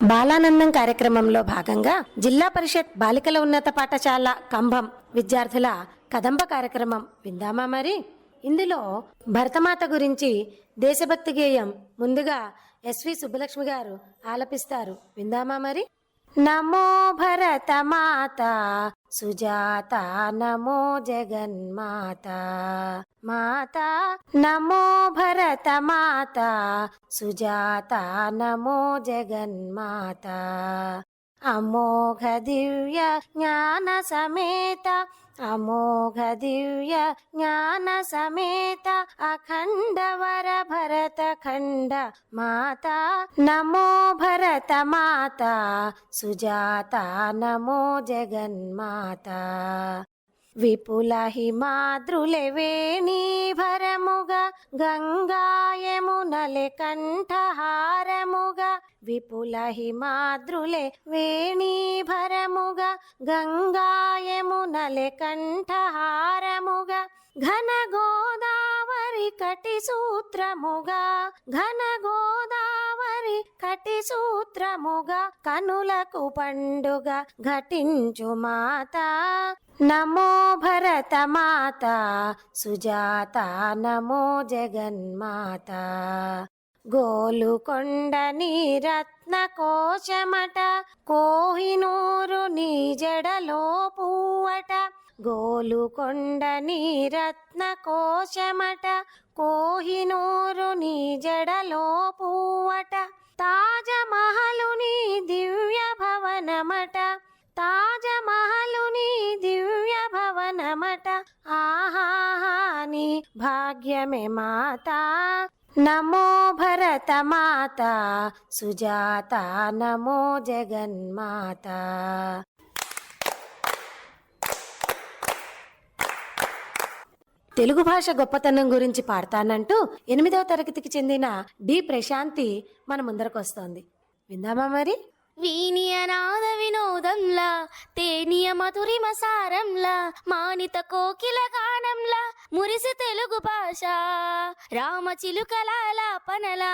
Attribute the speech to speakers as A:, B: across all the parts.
A: బాలానందం కార్యక్రమంలో భాగంగా జిల్లా పరిషత్ బాలికల ఉన్నత పాఠశాల కంభం విద్యార్థుల కదంబ కార్యక్రమం విందామా మరి. ఇందులో భరతమాత గురించి దేశభక్తి గేయం ముందుగా ఎస్వి సుబ్బలక్ష్మి గారు ఆలపిస్తారు. విందామా మరి. నమో భరతమాత సుజాత నమో జగన్మాత మాత నమో భరతమాత సుజాత నమో జగన్మాత అమోఘ దివ్య జ్ఞాన సమేత అమోఘ దివ్య జ్ఞాన సమేత అఖండ వర భరత ఖండ మాత నమో భరత మాత సుజాత నమో జగన్మాత విపుల హిమాద్రులే వేణీభరముగా గంగాయమునలే కంఠహారముగా విపుల హిమాద్రులే వేణీభరముగా గంగాయమునలే కంఠహారముగా ఘన గోదావరి కటి సూత్రముగా ఘన గోదావరి కటి సూత్రముగా కనులకు పండుగ ఘటించు మాత నమో భరత మాత సుజాత నమో జగన్మాత గోలుకొండ నీ రత్న కోశమట కోహినూరు నీ జడలో పూవట గోలుకొండ నీ రత్న కోశమట కోహినూరు నీ జడలో పూవట తాజమహలు నీ దివ్య భవనమట తాజమహలు నీ దివ్య భవనమట ఆహా నీ భాగ్యమే మాత నమో భరత మాత సుజాత నమో జగన్మాత. తెలుగు భాష గొప్పతనం గురించి పాడతానంటూ 8వ తరగతికి చెందిన డి ప్రశాంతి మన ముందరకొస్తోంది. విందామా మరి.
B: వీనియ నాద వినోదంలా తేనియ మధురిమ సారంలా మానిత కోకిల గానంలా మురిసి తెలుగు భాష రామ చిలుకలాపనల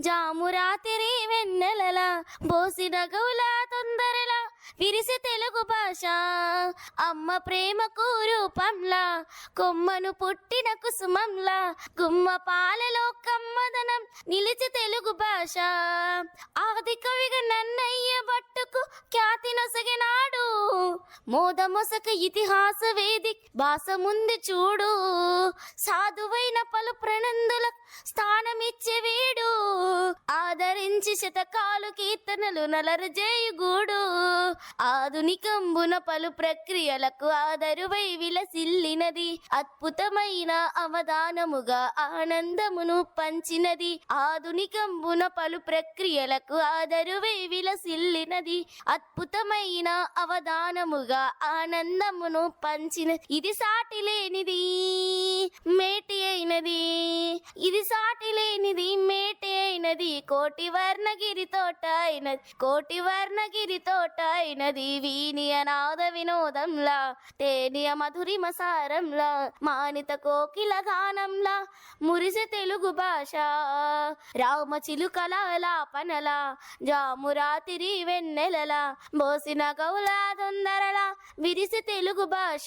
B: జాము రాత్రి వెన్నెలలా బోసిన గౌల తొందరలా విరిసి తెలుగు భాష అమ్మ ప్రేమకు రూపంలా కొమ్మను పుట్టిన కుసుమంలా గుమ్మ పాలలో కమ్మదనం నిలిచి తెలుగు భాష ఆది కవిగా నన్నయ్య బట్టుకు ఖ్యాతి నొసగినాడు మోదమొసక ఇతిహాస వేదిక్ భాష ముందు చూడు సాధువైన పలు ప్రణందుల స్థానమిచ్చే వీడు ఆదరించి శతకాలు కీర్తనలు నలరజేయుగూడు ఆధునికంబున పలు ప్రక్రియలకు ఆదరువై విలసిల్లినది అద్భుతమైన అవధానముగా ఆనందమును పంచినది ఆధునికంబున పలు ప్రక్రియలకు ఆదరువై విలసిల్లినది అద్భుతమైన అవధానముగా ఆనందమును పంచిన ఇది సాటి లేనిది మేటి అయినది ఇది సాటి లేనిది మేటి అయినది కోటి వర్ణగిరి తోట అయినది కోటి వర్ణగిరి తోట అయినది వీనియ నాద వినోదంలా తేనియ మధురిమ సారంలా మానిత కోకిల గానంలా మురిసె తెలుగు భాష రామ చిలుకలాపనలా జాము రాత్రి వెన్నెలలా బోసిన గౌల తొందరలా విరిసి తెలుగు భాష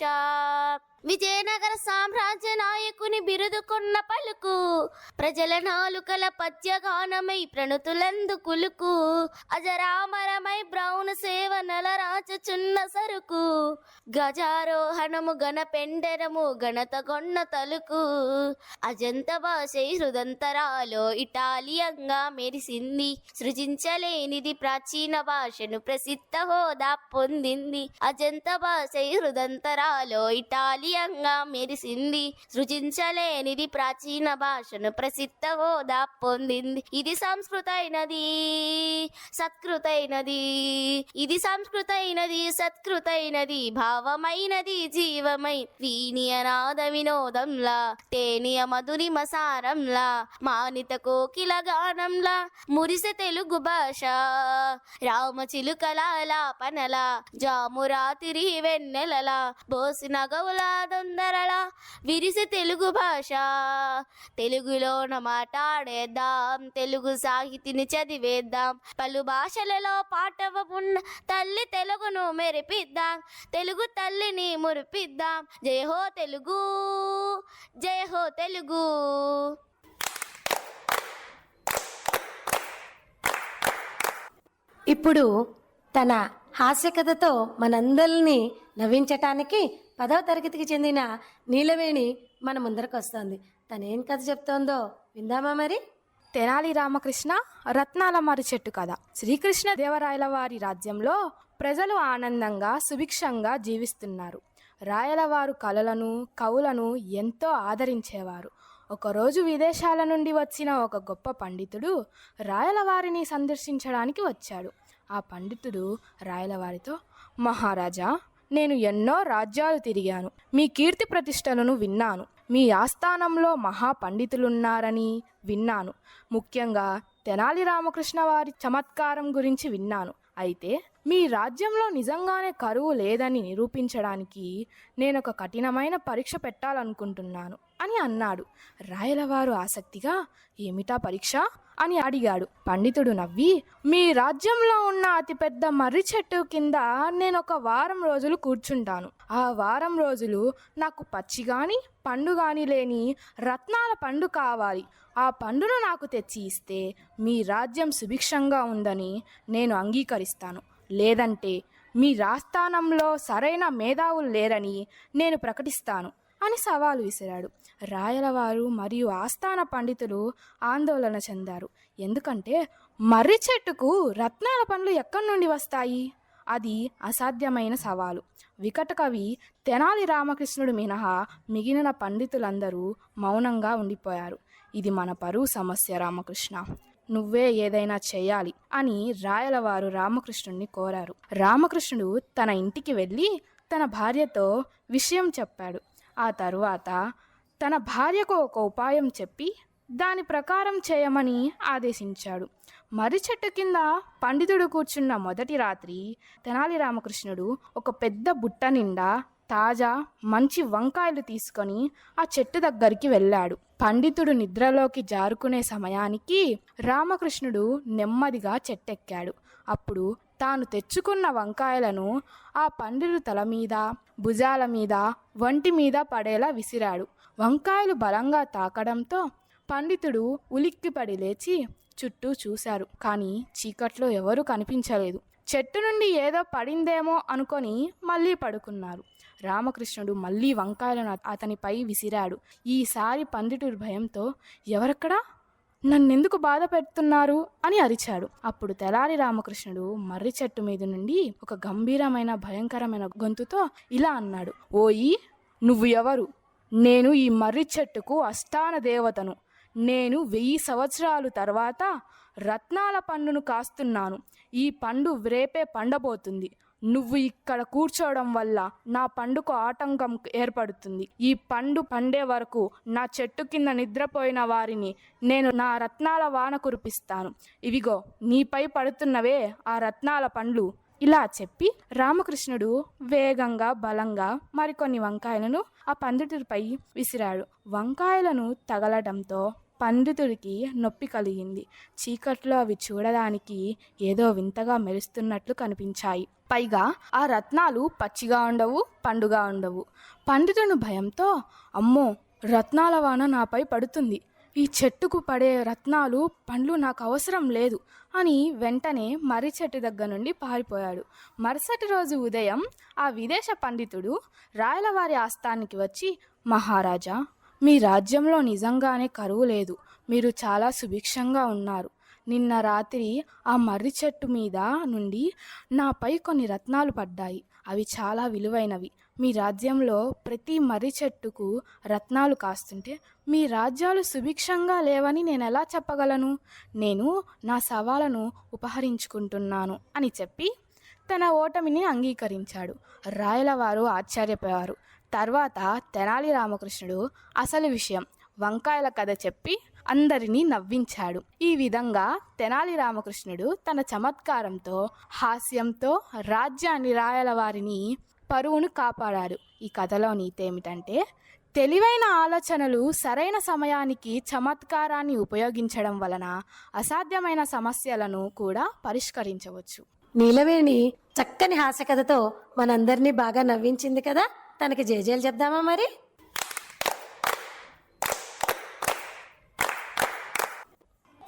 B: విజయనగర సామ్రాజ్య నాయకుని బిరుదుకున్న పలుకు ప్రజల నాలుకల పద్యగానమై ప్రణుతులందు కులుకు అజరామరమై బ్రౌన్ సేవ నలరాచుచున్న సరుకు గజారోహణము గణ పెండెరము గణత గొన్న తలుకు అజంత భాష హృదంతరాలో ఇటాలియంగా మెరిసింది సృజించలేనిది ప్రాచీన భాషను ప్రసిద్ధ హోదా పొందింది అజంత భాష హృదంతరాలో ఇటాలియంగా మెరిసింది సృజించలేనిది ప్రాచీన భాషను ప్రసిద్ధ హోదా పొందింది ఇది సంస్కృతైనది సత్కృతైనది ఇది సంస్కృతైనది సత్కృతైనది భావమైనది జీవమై వీనియ నాద వినోదంలా తేనియ మధురిమ సారంలా మానిత కోకిల గానంలా మురిసె తెలుగు భాష రామచిలుకల లాపనల జాము రాత్రి వెన్నెలల బోసిన గౌల దొందరల విరిసి తెలుగు భాష తెలుగులోన మాట్లాడేద్దాం తెలుగు సాహితిని చదివేద్దాం పలు భాషలలో పాఠవమున్న తల్లి తెలుగును మెరిపిద్దాం తెలుగు తల్లిని మురిపిద్దాం జయ హో తెలుగు జయ హో తెలుగు.
A: ఇప్పుడు తన హాస్య కథతో మనందరినీ నవ్వించటానికి 10వ తరగతికి చెందిన నీలవేణి మన ముందరకు వస్తుంది. తనేం కథ చెప్తోందో విందామా మరి?
C: తెనాలి రామకృష్ణ రత్నాల మర్రి చెట్టు కథ. శ్రీకృష్ణ దేవరాయల వారి రాజ్యంలో ప్రజలు ఆనందంగా సుభిక్షంగా జీవిస్తున్నారు. రాయలవారు కళలను కవులను ఎంతో ఆదరించేవారు. ఒకరోజు విదేశాల నుండి వచ్చిన ఒక గొప్ప పండితుడు రాయలవారిని సందర్శించడానికి వచ్చాడు. ఆ పండితుడు రాయలవారితో, మహారాజా, నేను ఎన్నో రాజ్యాలు తిరిగాను. మీ కీర్తి ప్రతిష్టలను విన్నాను. మీ ఆస్థానంలో మహాపండితులున్నారని విన్నాను. ముఖ్యంగా తెనాలి రామకృష్ణ వారి చమత్కారం గురించి విన్నాను. అయితే మీ రాజ్యంలో నిజంగానే కరువు లేదని నిరూపించడానికి నేను ఒక కఠినమైన పరీక్ష పెట్టాలనుకుంటున్నాను అని అన్నాడు. రాయలవారు ఆసక్తిగా, ఏమిటా పరీక్ష అని అడిగాడు. పండితుడు నవ్వి, మీ రాజ్యంలో ఉన్న అతిపెద్ద మర్రి చెట్టు కింద నేను ఒక వారం రోజులు కూర్చుంటాను. ఆ వారం రోజులు నాకు పచ్చి గాని పండు గాని లేని రత్నాల పండు కావాలి. ఆ పండును నాకు తెచ్చి ఇస్తే మీ రాజ్యం సుభిక్షంగా ఉందని నేను అంగీకరిస్తాను. లేదంటే మీ రాస్థానంలో సరైన మేధావులు లేరని నేను ప్రకటిస్తాను అని సవాలు విసిరాడు. రాయలవారు మరియు ఆస్థాన పండితులు ఆందోళన చెందారు. ఎందుకంటే మర్రి చెట్టుకు రత్నాల పండ్లు ఎక్కడి నుండి వస్తాయి? అది అసాధ్యమైన సవాలు. వికట కవి తెనాలి రామకృష్ణుడు మినహా మిగిలిన పండితులందరూ మౌనంగా ఉండిపోయారు. ఇది మన పరువు సమస్య రామకృష్ణ, నువ్వే ఏదైనా చేయాలి అని రాయలవారు రామకృష్ణుడిని కోరారు. రామకృష్ణుడు తన ఇంటికి వెళ్ళి తన భార్యతో విషయం చెప్పాడు. ఆ తరువాత తన భార్యకు ఒక ఉపాయం చెప్పి దాని ప్రకారం చేయమని ఆదేశించాడు. మర్రి చెట్టు కింద పండితుడు కూర్చున్న మొదటి రాత్రి తెనాలి రామకృష్ణుడు ఒక పెద్ద బుట్ట నిండా తాజా మంచి వంకాయలు తీసుకొని ఆ చెట్టు దగ్గరికి వెళ్ళాడు. పండితుడు నిద్రలోకి జారుకునే సమయానికి రామకృష్ణుడు నెమ్మదిగా చెట్టెక్కాడు. అప్పుడు తాను తెచ్చుకున్న వంకాయలను ఆ పండితుడు తల మీద, భుజాల మీద, వంటి మీద పడేలా విసిరాడు. వంకాయలు బలంగా తాకడంతో పండితుడు ఉలిక్కిపడి లేచి చుట్టూ చూశారు. కానీ చీకట్లో ఎవరూ కనిపించలేదు. చెట్టు నుండి ఏదో పడిందేమో అనుకొని మళ్ళీ పడుకున్నారు. రామకృష్ణుడు మళ్ళీ వంకాయలను అతనిపై విసిరాడు. ఈసారి పండితుడి భయంతో, ఎవరక్కడా, నన్నెందుకు బాధ పెడుతున్నారు అని అరిచాడు. అప్పుడు తెనాలి రామకృష్ణుడు మర్రి చెట్టు మీద నుండి ఒక గంభీరమైన భయంకరమైన గొంతుతో ఇలా అన్నాడు, ఓయి, నువ్వు ఎవరు? నేను ఈ మర్రి చెట్టుకు అస్థాన దేవతను. నేను 1000 సంవత్సరాలు తర్వాత రత్నాల పండును కాస్తున్నాను. ఈ పండు రేపే పండబోతుంది. నువ్వు ఇక్కడ కూర్చోవడం వల్ల నా పండుకు ఆటంకం ఏర్పడుతుంది. ఈ పండు పండే వరకు నా చెట్టు కింద నిద్రపోయిన వారిని నేను నా రత్నాల వాన కురిపిస్తాను. ఇవిగో నీపై పడుతున్నవే ఆ రత్నాల పండ్లు. ఇలా చెప్పి రామకృష్ణుడు వేగంగా బలంగా మరికొన్ని వంకాయలను ఆ పండితుడిపై విసిరాడు. వంకాయలను తగలడంతో పండితుడికి నొప్పి కలిగింది. చీకట్లో అవి చూడడానికి ఏదో వింతగా మెరుస్తున్నట్లు కనిపించాయి. పైగా ఆ రత్నాలు పచ్చిగా ఉండవు, పండుగా ఉండవు. పండితుని భయంతో, అమ్మో, రత్నాల వాన నాపై పడుతుంది. ఈ చెట్టుకు పడే రత్నాలు పండ్లు నాకు అవసరం లేదు అని వెంటనే మర్రి చెట్టు దగ్గర నుండి పారిపోయాడు. మరుసటి రోజు ఉదయం ఆ విదేశ పండితుడు రాయలవారి ఆస్థానానికి వచ్చి, మహారాజా, మీ రాజ్యంలో నిజంగానే కరువు లేదు. మీరు చాలా సుభిక్షంగా ఉన్నారు. నిన్న రాత్రి ఆ మర్రి చెట్టు మీద నుండి నాపై కొన్ని రత్నాలు పడ్డాయి. అవి చాలా విలువైనవి. మీ రాజ్యంలో ప్రతి మర్రి చెట్టుకు రత్నాలు కాస్తుంటే మీ రాజ్యాలు సుభిక్షంగా లేవని నేను ఎలా చెప్పగలను? నేను నా సవాలను ఉపహరించుకుంటున్నాను అని చెప్పి తన ఓటమిని అంగీకరించాడు. రాయలవారు ఆశ్చర్యపోయారు. తర్వాత తెనాలి రామకృష్ణుడు అసలు విషయం వంకాయల కథ చెప్పి అందరినీ నవ్వించాడు. ఈ విధంగా తెనాలి రామకృష్ణుడు తన చమత్కారంతో, హాస్యంతో రాజ్యాన్ని, రాయలవారిని పరువును కాపాడాడు. ఈ కథలో నీతి ఏమిటంటే, తెలివైన ఆలోచనలు సరైన సమయానికి చమత్కారాన్ని ఉపయోగించడం వలన అసాధ్యమైన సమస్యలను కూడా పరిష్కరించవచ్చు.
A: నీలవేణి చక్కని హాస్య కథతో మనందరినీ బాగా నవ్వించింది కదా, తనకి జేజేలు చెప్దామా మరి?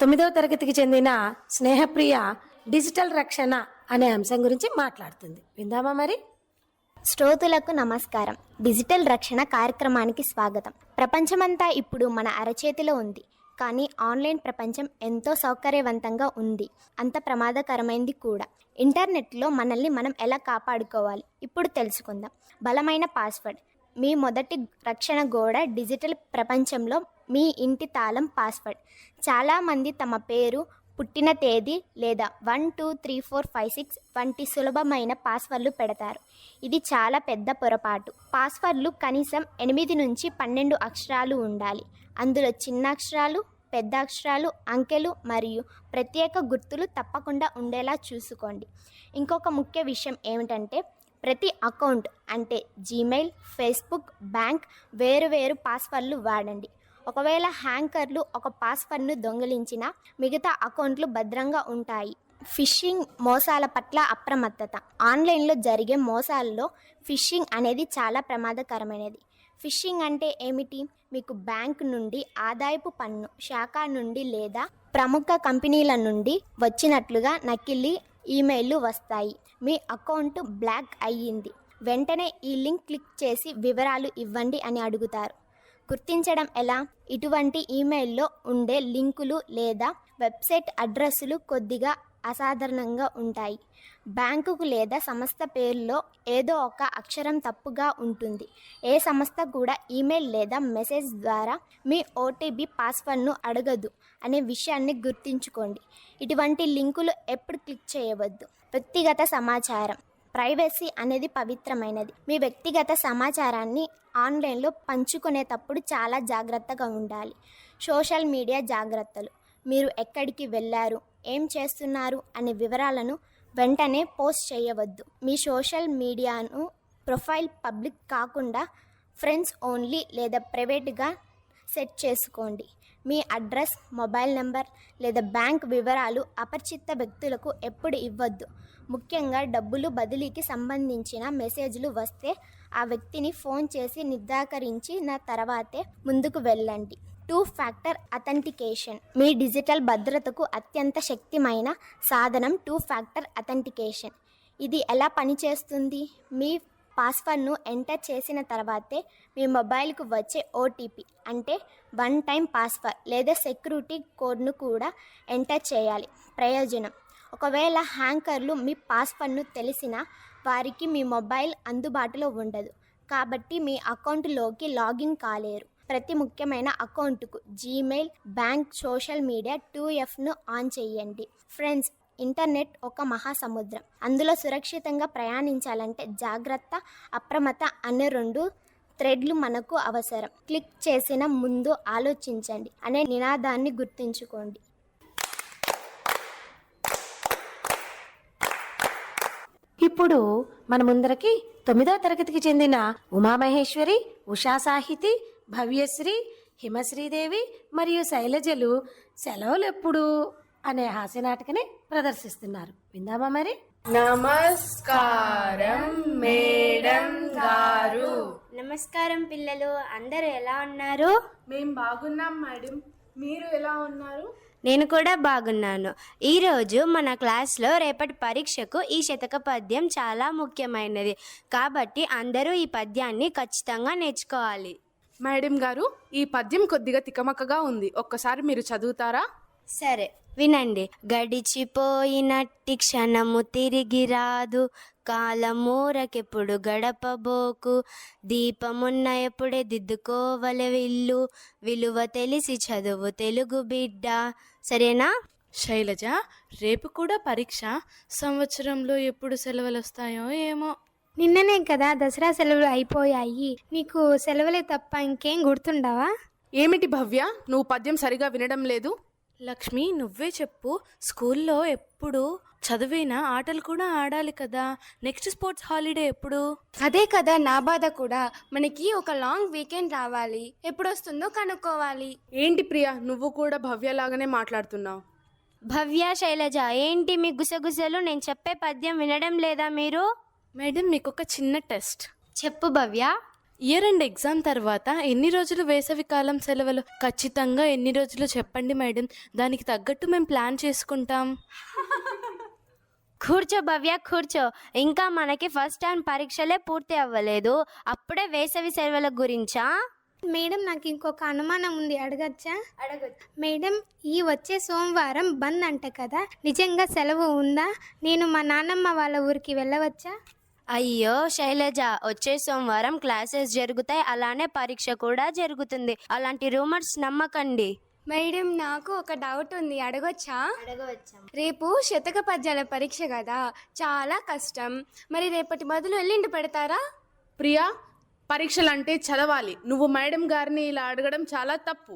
A: 9వ తరగతికి చెందిన స్నేహప్రియ డిజిటల్ రక్షణ అనే అంశం గురించి మాట్లాడుతుంది. విందామా మరి?
D: శ్రోతలకు నమస్కారం. డిజిటల్ రక్షణ కార్యక్రమానికి స్వాగతం. ప్రపంచమంతా ఇప్పుడు మన అరచేతిలో ఉంది. కానీ ఆన్లైన్ ప్రపంచం ఎంతో సౌకర్యవంతంగా ఉంది, అంత ప్రమాదకరమైంది కూడా. ఇంటర్నెట్లో మనల్ని మనం ఎలా కాపాడుకోవాలి ఇప్పుడు తెలుసుకుందాం. బలమైన పాస్వర్డ్. మీ మొదటి రక్షణ గోడ డిజిటల్ ప్రపంచంలో మీ ఇంటి తాళం పాస్వర్డ్. చాలామంది తమ పేరు, పుట్టిన తేదీ లేదా 1 2 3 4 5 6 వంటి సులభమైన పాస్వర్డ్లు పెడతారు. ఇది చాలా పెద్ద పొరపాటు. పాస్వర్డ్లు కనీసం 8 నుంచి 12 అక్షరాలు ఉండాలి. అందులో చిన్న అక్షరాలు, పెద్ద అక్షరాలు, అంకెలు మరియు ప్రత్యేక గుర్తులు తప్పకుండా ఉండేలా చూసుకోండి. ఇంకొక ముఖ్య విషయం ఏమిటంటే, ప్రతి అకౌంట్ అంటే జీమెయిల్, ఫేస్బుక్, బ్యాంక్ వేరువేరు పాస్వర్డ్లు వాడండి. ఒకవేళ హ్యాకర్లు ఒక పాస్వర్డ్ను దొంగిలించినా మిగతా అకౌంట్లు భద్రంగా ఉంటాయి. ఫిషింగ్ మోసాల పట్ల అప్రమత్తత. ఆన్లైన్లో జరిగే మోసాల్లో ఫిషింగ్ అనేది చాలా ప్రమాదకరమైనది. ఫిషింగ్ అంటే ఏమిటి? మీకు బ్యాంక్ నుండి, ఆదాయపు పన్ను శాఖ నుండి లేదా ప్రముఖ కంపెనీల నుండి వచ్చినట్లుగా నకిలీ ఈమెయిల్లు వస్తాయి. మీ అకౌంట్ బ్లాక్ అయ్యింది, వెంటనే ఈ లింక్ క్లిక్ చేసి వివరాలు ఇవ్వండి అని అడుగుతారు. గుర్తించడం ఎలా? ఇటువంటి ఈమెయిల్లో ఉండే లింకులు లేదా వెబ్సైట్ అడ్రస్సులు కొద్దిగా అసాధారణంగా ఉంటాయి. బ్యాంకుకు లేదా సంస్థ పేరులో ఏదో ఒక అక్షరం తప్పుగా ఉంటుంది. ఏ సంస్థ కూడా ఈమెయిల్ లేదా మెసేజ్ ద్వారా మీ ఓటీపీ, పాస్వర్డ్ను అడగదు అనే విషయాన్ని గుర్తుంచుకోండి. ఇటువంటి లింకులు ఎప్పుడు క్లిక్ చేయవద్దు. వ్యక్తిగత సమాచారం. ప్రైవసీ అనేది పవిత్రమైనది. మీ వ్యక్తిగత సమాచారాన్ని ఆన్లైన్లో పంచుకునేటప్పుడు చాలా జాగ్రత్తగా ఉండాలి. సోషల్ మీడియా జాగ్రత్తలు. మీరు ఎక్కడికి వెళ్ళారు, ఏం చేస్తున్నారు అనే వివరాలను వెంటనే పోస్ట్ చేయవద్దు. మీ సోషల్ మీడియాను ప్రొఫైల్ పబ్లిక్ కాకుండా ఫ్రెండ్స్ ఓన్లీ లేదా ప్రైవేట్గా సెట్ చేసుకోండి. మీ అడ్రస్, మొబైల్ నెంబర్ లేదా బ్యాంక్ వివరాలు అపరిచిత వ్యక్తులకు ఎప్పుడు ఇవ్వద్దు. ముఖ్యంగా డబ్బులు బదిలీకి సంబంధించిన మెసేజ్లు వస్తే ఆ వ్యక్తిని ఫోన్ చేసి నిర్ధారించిన తర్వాతే ముందుకు వెళ్ళండి. 2 ఫ్యాక్టర్ అథెంటికేషన్. మీ డిజిటల్ భద్రతకు అత్యంత శక్తిమైన సాధనం 2 ఫ్యాక్టర్ అథెంటికేషన్. ఇది ఎలా పనిచేస్తుంది? మీ పాస్వర్డ్ను ఎంటర్ చేసిన తర్వాతే మీ మొబైల్కు వచ్చే ఓటీపీ అంటే 1 టైం పాస్వర్డ్ లేదా సెక్యూరిటీ కోడ్ను కూడా ఎంటర్ చేయాలి. ప్రయోజనం: ఒకవేళ హ్యాకర్లు మీ పాస్వర్డ్ను తెలిసినా వారికి మీ మొబైల్ అందుబాటులో ఉండదు, కాబట్టి మీ అకౌంట్లోకి లాగిన్ కాలేరు. ప్రతి ముఖ్యమైన అకౌంట్కు జీమెయిల్, బ్యాంక్, సోషల్ మీడియా 2Fను ఆన్ చేయండి. ఫ్రెండ్స్, ఇంటర్నెట్ ఒక మహాసముద్రం. అందులో సురక్షితంగా ప్రయాణించాలంటే జాగ్రత్త, అప్రమత్త అనే 2 థ్రెడ్లు మనకు అవసరం. క్లిక్ చేసిన ముందు ఆలోచించండి అనే నినాదాన్ని గుర్తుంచుకోండి.
A: ఇప్పుడు మన ముందరకి 9వ తరగతికి చెందిన ఉమామహేశ్వరి, ఉషా సాహితి, భవ్యశ్రీ, హిమశ్రీదేవి మరియు శైలజలు సెలవులు ఎప్పుడు అనే హాస్య నాటకని ప్రదర్శిస్తున్నారు. విందామా మరి?
C: నమస్కారం మేడం గారు.
E: నమస్కారం పిల్లలు, అందరూ ఎలా ఉన్నారు?
C: మేం బాగున్నాం మేడం, మీరు ఎలా ఉన్నారు?
E: నేను కూడా బాగున్నాను. ఈరోజు మన క్లాస్లో రేపటి పరీక్షకు ఈ శతక పద్యం చాలా ముఖ్యమైనది, కాబట్టి అందరూ ఈ పద్యాన్ని ఖచ్చితంగా నేర్చుకోవాలి.
C: మేడం గారు, ఈ పద్యం కొద్దిగా తికమకగా ఉంది, ఒక్కసారి మీరు చదువుతారా?
E: సరే వినండి. గడిచిపోయినట్టి క్షణము తిరిగి రాదు, కాలమూరకెప్పుడు గడపబోకు, దీపమున్న ఎప్పుడే దిద్దుకోవలె విల్లు, విలువ తెలిసి చదువు తెలుగు బిడ్డ. సరేనా?
F: శైలజ, రేపు కూడా పరీక్ష. సంవత్సరంలో ఎప్పుడు సెలవులు వస్తాయో ఏమో.
G: నిన్ననే కదా దసరా సెలవులు అయిపోయాయి. నీకు సెలవులే తప్ప ఇంకేం గుర్తుండవా? ఏమిటి భవ్య, నువ్వు పద్యం సరిగా వినడం లేదు?
F: లక్ష్మి, నువ్వే చెప్పు. స్కూల్లో ఎప్పుడు చదివేనా, ఆటలు కూడా ఆడాలి కదా. నెక్స్ట్ స్పోర్ట్స్ హాలిడే ఎప్పుడు?
C: అదే కదా నా బాధ కూడా. మనకి ఒక లాంగ్ వీకెండ్ రావాలి, ఎప్పుడు వస్తుందో కనుక్కోవాలి.
G: ఏంటి ప్రియా, నువ్వు కూడా భవ్యలాగానే మాట్లాడుతున్నావు?
E: భవ్య, శైలజ, ఏంటి మీ గుసగుసలు? నేను చెప్పే పద్యం వినడం లేదా మీరు?
F: మేడం, మీకు ఒక చిన్న టెస్ట్.
E: చెప్పు భవ్య.
F: ఇయర్ ఎండ్ ఎగ్జామ్ తర్వాత ఎన్ని రోజులు వేసవి కాలం సెలవులు? ఖచ్చితంగా ఎన్ని రోజులు చెప్పండి మేడం, దానికి తగ్గట్టు మేము ప్లాన్ చేసుకుంటాం.
E: కూర్చో భవ్య, కూర్చో. ఇంకా మనకి ఫస్ట్ టైం పరీక్షలే పూర్తి అవ్వలేదు, అప్పుడే వేసవి సెలవుల గురించా?
H: మేడం, నాకు ఇంకొక అనుమానం ఉంది, అడగచ్చా? మేడం, ఈ వచ్చే సోమవారం బంద్ అంట కదా, నిజంగా సెలవు ఉందా? నేను మా నాన్నమ్మ వాళ్ళ ఊరికి వెళ్ళవచ్చా?
E: అయ్యో శైలజ, వచ్చే సోమవారం క్లాసెస్ జరుగుతాయి, అలానే పరీక్ష కూడా జరుగుతుంది. అలాంటి రూమర్స్ నమ్మకండి.
C: మేడం, నాకు ఒక డౌట్ ఉంది, అడగొచ్చా? రేపు శతక పద్యాల పరీక్ష కదా, చాలా కష్టం. మరి రేపటి బదులు ఎల్లుండి పెడతారా?
G: ప్రియా, పరీక్షలంటే చదవాలి. నువ్వు మేడం గారిని ఇలా అడగడం చాలా తప్పు.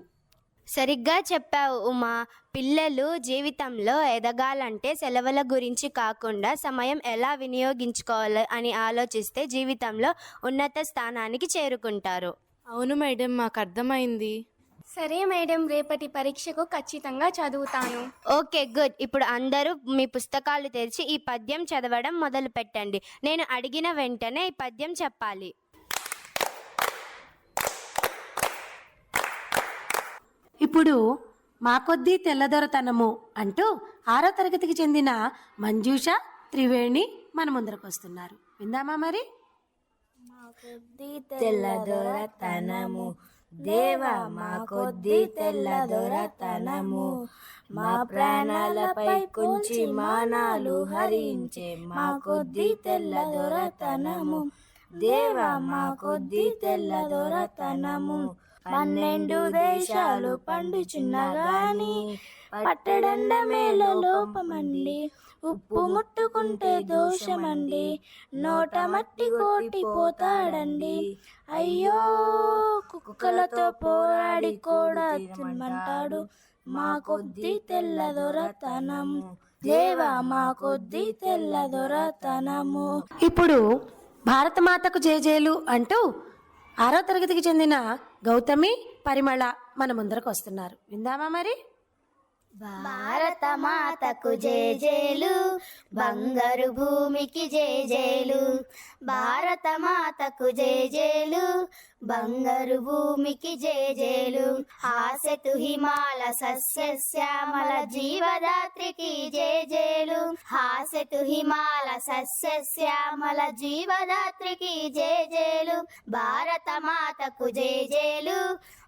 E: సరిగ్గా చెప్పావు ఉమా. పిల్లలు జీవితంలో ఎదగాలంటే సెలవుల గురించి కాకుండా సమయం ఎలా వినియోగించుకోవాలి అని ఆలోచిస్తే జీవితంలో ఉన్నత స్థానానికి చేరుకుంటారు.
F: అవును మేడం, మాకు అర్థమైంది.
C: సరే మేడం, రేపటి పరీక్షకు ఖచ్చితంగా చదువుతాను.
E: Okay, good. ఇప్పుడు అందరూ మీ పుస్తకాలు తెరిచి ఈ పద్యం చదవడం మొదలు పెట్టండి. నేను అడిగిన వెంటనే ఈ పద్యం చెప్పాలి.
A: ఇప్పుడు మా కొద్దీ తెల్లదొరతనము అంటూ 6వ తరగతికి చెందిన మంజూష, త్రివేణి మన ముందరకు వస్తున్నారు. విందామా మరి?
I: తెల్లదొరతనము దేవా, మా కొద్ది తెల్లదొరతనము, మా ప్రాణాలపై కుంచి మానాలు హరించే మా కొద్ది తెల్లదొరతనము దేవా, మా కొద్ది తెల్లదొరతనము. 12 దేశాలు పండుచున్నగాని పట్టడండ మేల లోపమండి, ఉప్పు ముట్టుకుంటే దోషమండి, నోట మట్టి కోటి పోతాడండి. అయ్యో, కుక్కలతో పోరాడి కూడా తినమంటాడు మా కొద్ది తెల్లదొరతనము దేవా, మా కొద్ది తెల్లదొరతనము.
A: ఇప్పుడు భారతమాతకు జేజేలు అంటూ 6వ తరగతికి చెందిన గౌతమి, పరిమళ మన ముందరకు వస్తున్నారు. విందామా మరి?
I: భారత మాతకు జేజేలు, బంగారు భూమికి జేజేలు. భారత మాతకు జేజేలు, బంగారు భూమికి జేజేలు. హాసెతు హిమాల సస్యశ్యామల జీవదాత్రికి జేజేలు. హాసెతు హిమాల సస్యశ్యామల జీవదాత్రికి జేజేలు. భారత మాతకు జేజేలు,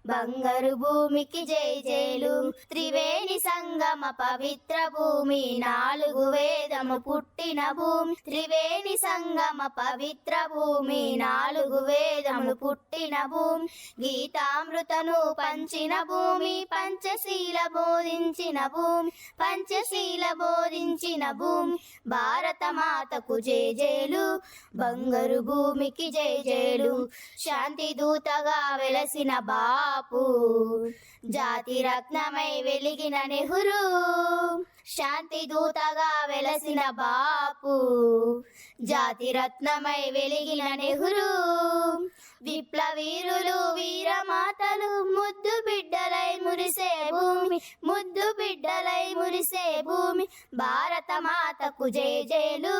I: బంగారు భూమికి జేజేలు. త్రివేణి సంగమ పవిత్ర భూమి, 4 వేదము పుట్టిన భూమి. త్రివేణి సంగమ పవిత్ర భూమి, 4 వేదములు పుట్టిన భూమి. గీతామృతను పంచిన భూమి, పంచశీల బోధించిన భూమి. పంచశీల బోధించిన భూమి. భారత మాతకు జేజేలు, బంగారు భూమికి జేజేలు. శాంతి దూతగా వెలసిన బాపు, జాతి రత్నమై వెలిగిన నెహ్రూ. శాంతి దూతగా వెలసిన బాపు, జాతి రత్నమై వెలిగిన నెహ్రూ. విప్లవీరులు వీరమాతలు, ముద్దు బిడ్డలై మురిసే భూమి. ముద్దు బిడ్డలై మురిసే భూమి. భారత మాతకు జేజేలు,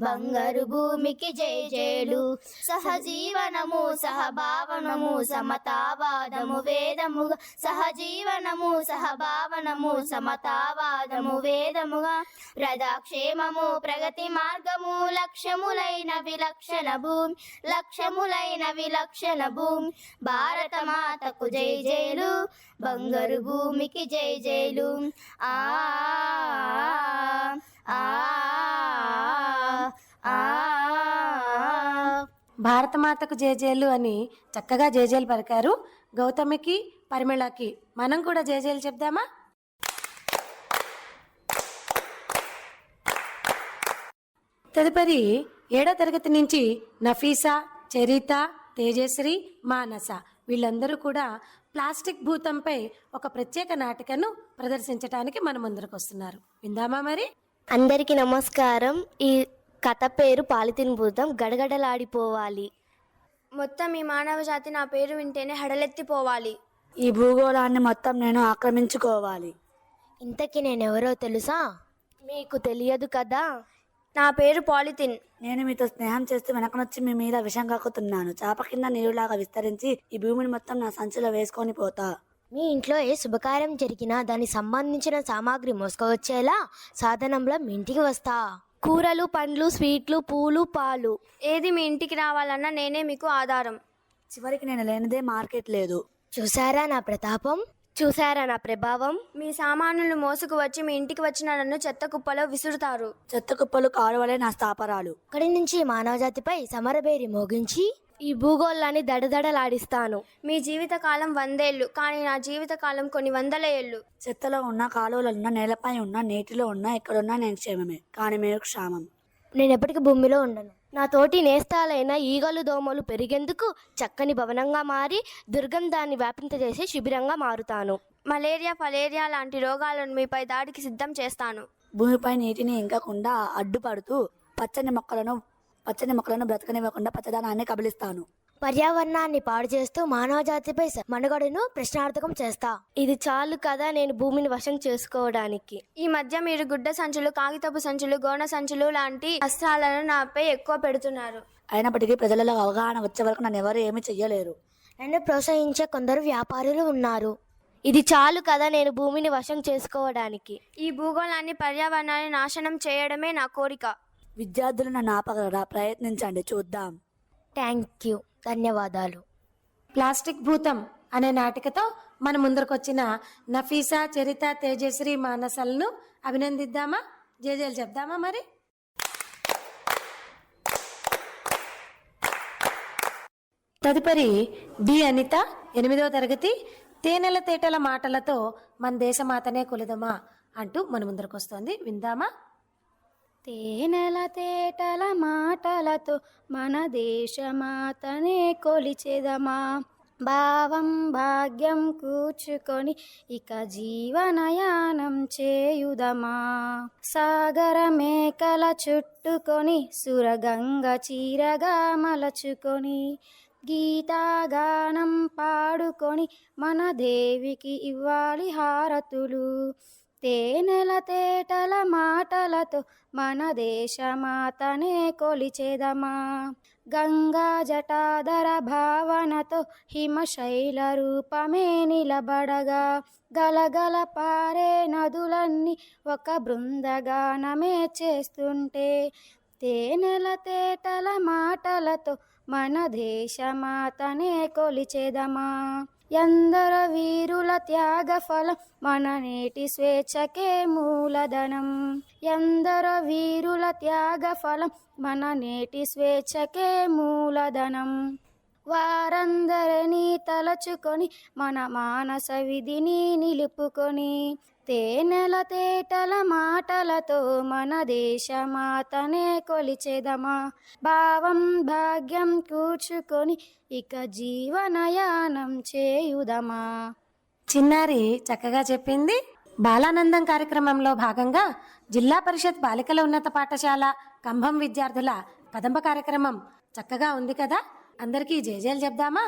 I: బంగారు భూమికి జేజేలు. సహజీవనము సహభావనము సమతావాదము వేదముగా. సహజీవనము సహభావనము సమతావాదము వేదముగా. ప్రజాక్షేమము ప్రగతి మార్గము, లక్ష్యములైన విలక్షణ భూమి. లక్ష్యములైన విలక్షణ భూమి. భారత మాతకు జేజేలు, బంగారు భూమికి జేజేలు. ఆ ఆ ఆ.
A: భారతమాతకు జేజేలు అని చక్కగా జేజేలు పలికారు. గౌతమికి, పరిమళకి మనం కూడా జేజేలు చెప్దామా? తదుపరి 7వ తరగతి నుంచి నఫీసా, చరిత, తేజశ్రీ, మానస వీళ్ళందరూ కూడా ప్లాస్టిక్ భూతంపై ఒక ప్రత్యేక నాటికను ప్రదర్శించడానికి మన ముందరకు వస్తున్నారు. విందామా మరి?
I: అందరికీ నమస్కారం. ఈ కథ పేరు పాలిథిన్ భూతం. గడగడలాడిపోవాలి.
E: మొత్తం ఈ మానవ జాతి నా పేరు వింటేనే హడలెత్తిపోవాలి.
J: ఈ భూగోళాన్ని మొత్తం నేను ఆక్రమించుకోవాలి.
I: ఇంతకీ నేనెవరో తెలుసా? మీకు తెలియదు కదా.
E: నా పేరు పాలిథిన్.
J: నేను మీతో స్నేహం చేస్తూ వెనకనొచ్చి మీ మీద విషం కక్కుతున్నాను. చాప కింద నీరులాగా విస్తరించి ఈ భూమిని మొత్తం నా సంచిలో వేసుకొని పోతా.
I: మీ ఇంట్లో ఏ శుభకార్యం జరిగినా దానికి సంబంధించిన సామాగ్రి మోసుకువచ్చేలా సాధనంలో మీ ఇంటికి వస్తా. కూరలు, పండ్లు, స్వీట్లు, పూలు, పాలు.
E: ఏది మీ ఇంటికి రావాలన్నా నేనే మీకు ఆధారం.
J: చివరికి నేను లేనిదే మార్కెట్ లేదు.
I: చూసారా నా ప్రతాపం? చూసారా నా ప్రభావం?
E: మీ సామానులు మోసుకు వచ్చి మీ ఇంటికి వచ్చిన నన్ను చెత్త కుప్పలో విసురుతారు.
J: చెత్త కుప్పలు కాలువలే నా స్థాపరాలు.
I: అక్కడి నుంచి మానవజాతిపై సమరబేరి మోగించి ఈ భూగోళాన్ని దడదడలాడిస్తాను.
E: మీ జీవితకాలం 100 ఏళ్ళు, కానీ నా జీవితకాలం కొన్ని వందల ఏళ్ళు.
J: చెత్తలో ఉన్న, కాలువలో ఉన్న, నేలపై ఉన్న, నీటిలో ఉన్న, ఎక్కడున్నా నేను క్షేమమే, కానీ మీరు క్షామం.
I: నేను ఎప్పటికీ భూమిలో ఉండను. నా తోటి నేస్తాలైన ఈగలు, దోమలు పెరిగేందుకు చక్కని భవనంగా మారి దుర్గంధాన్ని వ్యాపింపజేసి శిబిరంగా మారుతాను.
E: మలేరియా, ఫలేరియా లాంటి రోగాలను మీపై దాడికి సిద్ధం చేస్తాను.
J: భూమిపై నీటిని ఇంకకుండా అడ్డుపడుతూ పచ్చని మొక్కలను బ్రతకనివ్వకుండా పచ్చదనాన్ని కబలిస్తాను.
I: పర్యావరణాన్ని పాడు చేస్తూ మానవజాతిపై మనుగడను ప్రశ్నార్థకం చేస్తా. ఇది చాలు కదా నేను భూమిని వశం చేసుకోవడానికి.
E: ఈ మధ్య మీరు గుడ్డ సంచులు, కాగితపు సంచులు, గోన సంచులు లాంటి అస్త్రాలను నాపై ఎక్కువ పెడుతున్నారు.
J: అయినప్పటికీ ప్రజలలో అవగాహన వచ్చే వరకు నన్ను ఎవరు ఏమీ చెయ్యలేరు.
I: నన్ను ప్రోత్సహించే కొందరు వ్యాపారులు ఉన్నారు. ఇది చాలు కదా నేను భూమిని వశం చేసుకోవడానికి.
E: ఈ భూగోళాన్ని, పర్యావరణాన్ని నాశనం చేయడమే నా కోరిక.
J: విద్యార్థులు నన్ను ఆపగలరా? ప్రయత్నించండి, చూద్దాం.
I: Thank you. ధన్యవాదాలు.
A: ప్లాస్టిక్ భూతం అనే నాటికతో మన ముందరకు వచ్చిన నఫీసా, చరిత, తేజశ్రీ, మానసలను అభినందిద్దామా? జేజేలు చెప్దామా మరి? తదుపరి డి అనిత 8వ తరగతి తేనెల తేటల మాటలతో మన దేశమాతనే కొలుదమా అంటూ మన ముందరకు వస్తోంది. విందామా?
C: తేనెల తేటల మాటలతో మన దేశమాతనే కొలిచెదమా. భావం భాగ్యం కూర్చుకొని ఇక జీవనయానం చేయుదమా. సాగర మేకల చుట్టుకొని సురగంగ చీరగా మలచుకొని గీతాగానం పాడుకొని మన దేవికి ఇవ్వాలి హారతులు. తేనెల తేటల మాటలతో మన దేశమాతనే కొలిచెదమా. గంగా జటాధర భావనతో హిమశైల రూపమే నిలబడగా గలగల పారే నదులన్నీ ఒక బృందగానమే చేస్తుంటే తేనెల తేటల మాటలతో మన దేశమాతనే కొలిచెదమా. ఎందరో వీరుల త్యాగ ఫలం మన నేటి స్వేచ్ఛకే మూలధనం. ఎందరో వీరుల త్యాగ ఫలం మన నేటి స్వేచ్ఛకే మూలధనం. వారందరినీ తలచుకొని మన మానస విధిని నిలుపుకొని తేనెల తేటల మాటలతో మన దేశమాతనే కొలిచెదమా. భావం భాగ్యం కూర్చుకొని ఇక జీవనయానం చేయుదమా.
A: చిన్నారి చక్కగా చెప్పింది. బాలానందం కార్యక్రమంలో భాగంగా జిల్లా పరిషత్ బాలికల ఉన్నత పాఠశాల కంభం విద్యార్థుల కదంబ కార్యక్రమం చక్కగా ఉంది కదా. అందరికీ జేజేలు చెప్దామా?